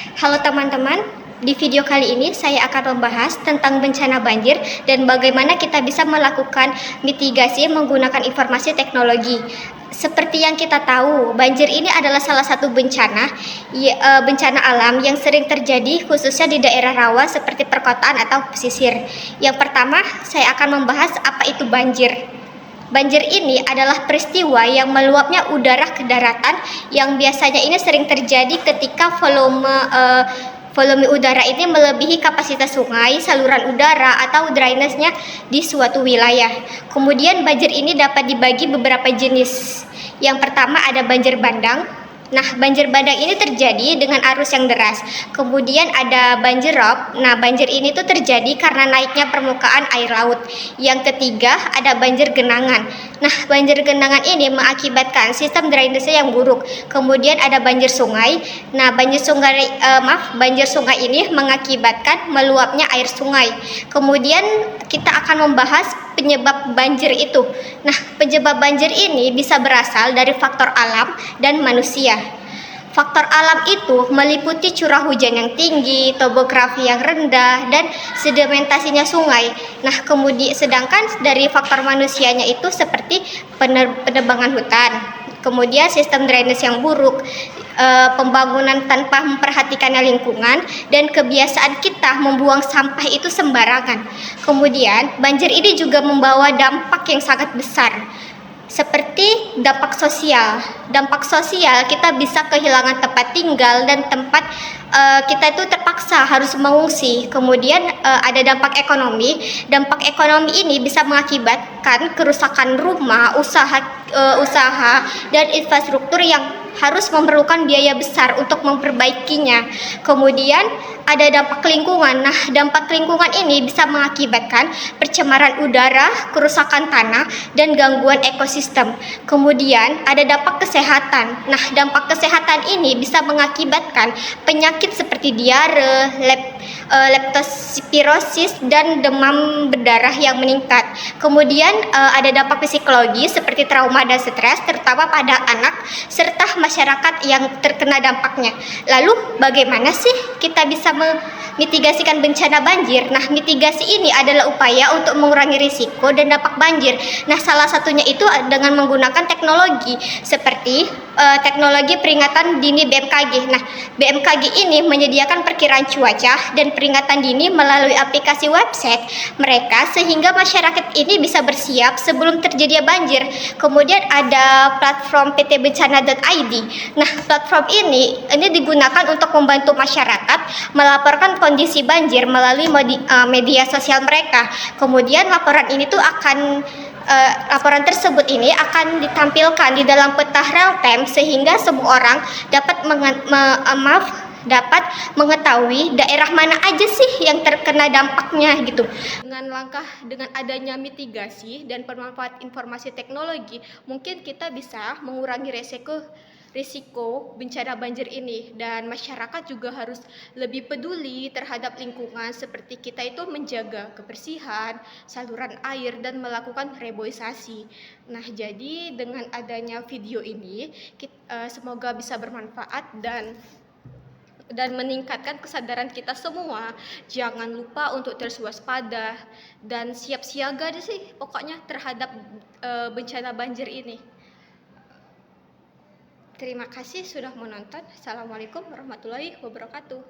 Halo teman-teman, di video kali ini saya akan membahas tentang bencana banjir dan bagaimana kita bisa melakukan mitigasi menggunakan informasi teknologi. Seperti yang kita tahu, banjir ini adalah salah satu bencana alam yang sering terjadi khususnya di daerah rawan seperti perkotaan atau pesisir. Yang pertama, saya akan membahas apa itu banjir. Banjir ini adalah peristiwa yang meluapnya udara ke daratan yang biasanya ini sering terjadi ketika volume udara ini melebihi kapasitas sungai, saluran udara, atau drainasenya di suatu wilayah. Kemudian banjir ini dapat dibagi beberapa jenis. Yang pertama ada banjir bandang. Nah, banjir bandang ini terjadi dengan arus yang deras. Kemudian ada banjir rob. Nah, banjir ini tuh terjadi karena naiknya permukaan air laut. Yang ketiga ada banjir genangan. Nah, banjir genangan ini mengakibatkan sistem drainase yang buruk. Kemudian ada banjir sungai. Nah, banjir sungai ini mengakibatkan meluapnya air sungai. Kemudian kita akan membahas penyebab banjir itu. Nah, penyebab banjir ini bisa berasal dari faktor alam dan manusia. Faktor alam itu meliputi curah hujan yang tinggi, topografi yang rendah, dan sedimentasinya sungai. Nah, kemudian sedangkan dari faktor manusianya itu seperti penebangan hutan, kemudian sistem drainase yang buruk, pembangunan tanpa memperhatikan lingkungan, dan kebiasaan kita membuang sampah itu sembarangan. Kemudian banjir ini juga membawa dampak yang sangat besar, seperti dampak sosial. Dampak sosial kita bisa kehilangan tempat tinggal dan tempat kita itu terpaksa harus mengungsi. Kemudian ada dampak ekonomi. Dampak ekonomi ini bisa mengakibatkan kerusakan rumah, usaha dan infrastruktur yang harus memerlukan biaya besar untuk memperbaikinya. Kemudian ada dampak lingkungan. Nah, dampak lingkungan ini bisa mengakibatkan pencemaran udara, kerusakan tanah, dan gangguan ekosistem. Kemudian ada dampak kesehatan. Nah, dampak kesehatan ini bisa mengakibatkan penyakit seperti diare, leptospirosis, dan demam berdarah yang meningkat. Kemudian ada dampak psikologi seperti trauma dan stres, terutama pada anak serta masyarakat yang terkena dampaknya. Lalu bagaimana sih kita bisa memitigasikan bencana banjir? Nah, mitigasi ini adalah upaya untuk mengurangi risiko dan dampak banjir. Nah, salah satunya itu dengan menggunakan teknologi seperti teknologi peringatan dini BMKG. Nah, BMKG ini menyediakan perkiraan cuaca dan peringatan dini melalui aplikasi website mereka sehingga masyarakat ini bisa bersiap sebelum terjadi banjir. Kemudian ada platform ptbencana.id. Nah, platform ini digunakan untuk membantu masyarakat melaporkan kondisi banjir melalui media sosial mereka. Kemudian laporan tersebut ini akan ditampilkan di dalam peta real time sehingga semua orang dapat mengetahui daerah mana aja sih yang terkena dampaknya gitu. Dengan adanya mitigasi dan pemanfaat informasi teknologi, mungkin kita bisa mengurangi risiko bencana banjir ini, dan masyarakat juga harus lebih peduli terhadap lingkungan seperti kita itu menjaga kebersihan saluran air dan melakukan reboisasi. Nah, jadi dengan adanya video ini semoga bisa bermanfaat dan meningkatkan kesadaran kita semua. Jangan lupa untuk terus waspada dan siap siaga sih pokoknya terhadap bencana banjir ini. Terima kasih sudah menonton. Assalamualaikum warahmatullahi wabarakatuh.